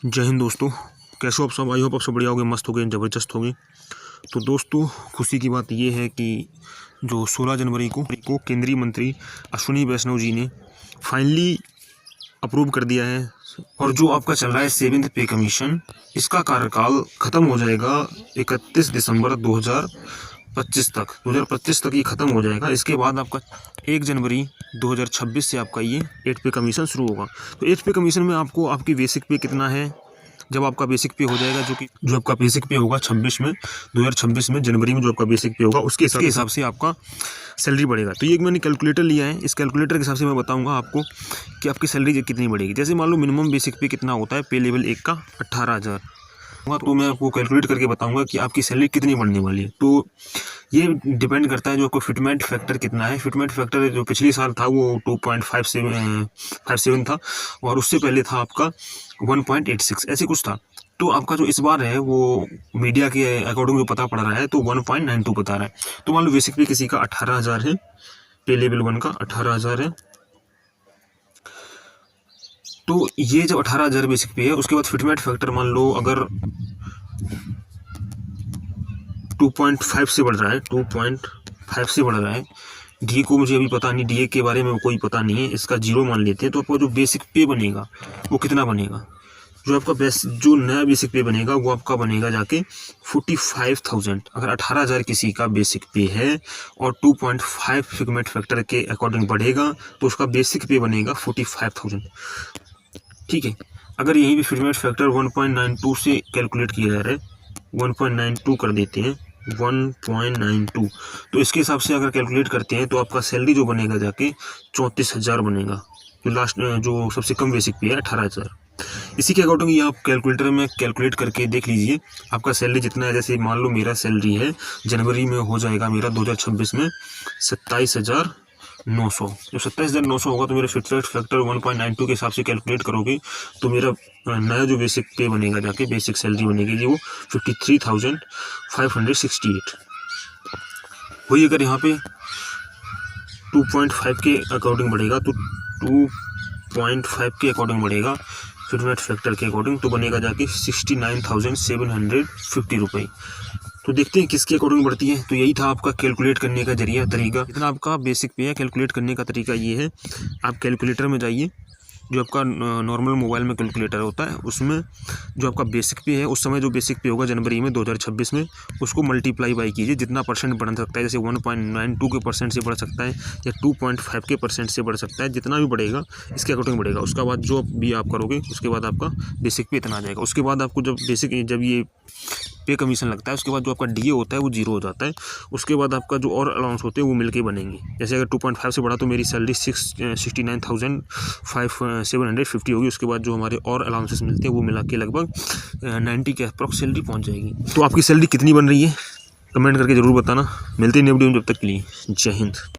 जय हिंद दोस्तों, कैसे हो आप सब। आई होप आप सब बढ़िया होगे, मस्त होगे, ज़बरदस्त होगे। तो दोस्तों, खुशी की बात ये है कि जो 16 जनवरी को केंद्रीय मंत्री अश्विनी वैष्णव जी ने फाइनली अप्रूव कर दिया है। और जो आपका चल रहा है 7th पे कमीशन, इसका कार्यकाल खत्म हो जाएगा 31 दिसंबर 2025 तक ये खत्म हो जाएगा। इसके बाद आपका 1 जनवरी 2026 से आपका ये 8 पे कमीशन शुरू होगा। तो 8 पे कमीशन में आपको आपकी बेसिक पे कितना है, जब आपका बेसिक पे हो जाएगा, जो आपका बेसिक पे होगा 2026 में जनवरी में जो आपका बेसिक पे होगा, उसके हिसाब से आपका सैलरी बढ़ेगा। तो ये मैंने कैलकुलेटर लिया है, इस कैलकुलेटर के हिसाब से मैं बताऊंगा आपको कि आपकी सैलरी कितनी बढ़ेगी। जैसे मान लो मिनिमम बेसिक पे कितना होता है, पे लेवल 1 का 18,000, तो मैं आपको कैलकुलेट करके बताऊंगा कि आपकी सैलरी कितनी बढ़ने वाली है। तो ये डिपेंड करता है जो आपको फिटमेंट फैक्टर कितना है। फिटमेंट फैक्टर जो पिछले साल था वो 2.57 था, और उससे पहले था आपका 1.86 ऐसे कुछ था। तो आपका जो इस बार है वो मीडिया के अकॉर्डिंग जो पता पड़ रहा है तो 1.92 बता रहा है। तो मान लो बेसिक पे किसी का 18,000 है, पे लेवल 1 का 18,000 है। तो ये जब 18,000 बेसिक पे है, उसके बाद फिटमेंट फैक्टर मान लो अगर 2.5 से बढ़ रहा है, 2.5 से बढ़ रहा है। डी को मुझे अभी पता नहीं, डीए के बारे में कोई पता नहीं है, इसका 0 मान लेते हैं। तो आपका जो बेसिक पे बनेगा वो कितना बनेगा, जो आपका जो नया बेसिक पे बनेगा वो आपका बनेगा जाके 45,000। अगर 18,000 किसी का बेसिक पे है और 2.5 फिटमेंट फैक्टर के अकॉर्डिंग बढ़ेगा तो उसका बेसिक पे बनेगा 45,000। ठीक है, अगर यहीं भी फिटमेंट फैक्टर 1.92 से कैलकुलेट किया जा रहा है, 1.92 कर देते हैं, 1.92, तो इसके हिसाब से अगर कैलकुलेट करते हैं तो आपका सैलरी जो बनेगा जाके 34,000 बनेगा। जो सबसे कम बेसिक पे है 18,000। इसी के अकॉर्डिंग ये आप कैलकुलेटर में कैलकुलेट करके देख लीजिए आपका सैलरी जितना है। जैसे मान लो मेरा सैलरी है जनवरी में हो जाएगा मेरा 2026 में 27,900। जब 27,900 होगा तो मेरा फिटमेंट फैक्टर 1.92 के हिसाब से कैलकुलेट करोगे तो मेरा नया जो बेसिक पे बनेगा जाके बेसिक सैलरी बनेगी जी वो 53,568। वही अगर यहाँ पे 2.5 के अकॉर्डिंग बढ़ेगा तो 2.5 के अकॉर्डिंग बढ़ेगा फिटमेंट फैक्टर के अकॉर्डिंग, तो बनेगा जाके 69,750 रुपये। तो देखते हैं किसके अकॉर्डिंग बढ़ती है। तो यही था आपका कैलकुलेट करने का तरीका। इतना आपका बेसिक पे है, कैलकुलेट करने का तरीका ये है, आप कैलकुलेटर में जाइए, जो आपका नॉर्मल मोबाइल में कैलकुलेटर होता है उसमें जो आपका बेसिक पे है, उस समय जो बेसिक पे होगा जनवरी में 2026 में, उसको मल्टीप्लाई बाई कीजिए। जितना परसेंट बढ़ सकता है, जैसे 1.92 के परसेंट से बढ़ सकता है या 2.5 के परसेंट से बढ़ सकता है, जितना भी बढ़ेगा इसके अकॉर्डिंग बढ़ेगा। उसके बाद जो भी आप करोगे उसके बाद आपका बेसिक पे इतना आ जाएगा। उसके बाद आपको जब ये पे कमीशन लगता है उसके बाद जो आपका डीए होता है वो 0 हो जाता है। उसके बाद आपका जो और अलाउंस होते हैं वो मिलके बनेंगे। जैसे अगर 2.5 से बढ़ा तो मेरी सैलरी 69,750 होगी। उसके बाद जो हमारे और अलाउंसेस मिलते हैं वो मिला के लगभग 90 के अप्रॉक्स सैलरी पहुंच जाएगी। तो आपकी सैलरी कितनी बन रही है कमेंट करके ज़रूर बताना। मिलते हैं नेक्स्ट वीडियो में, जब तक के लिए जय हिंद।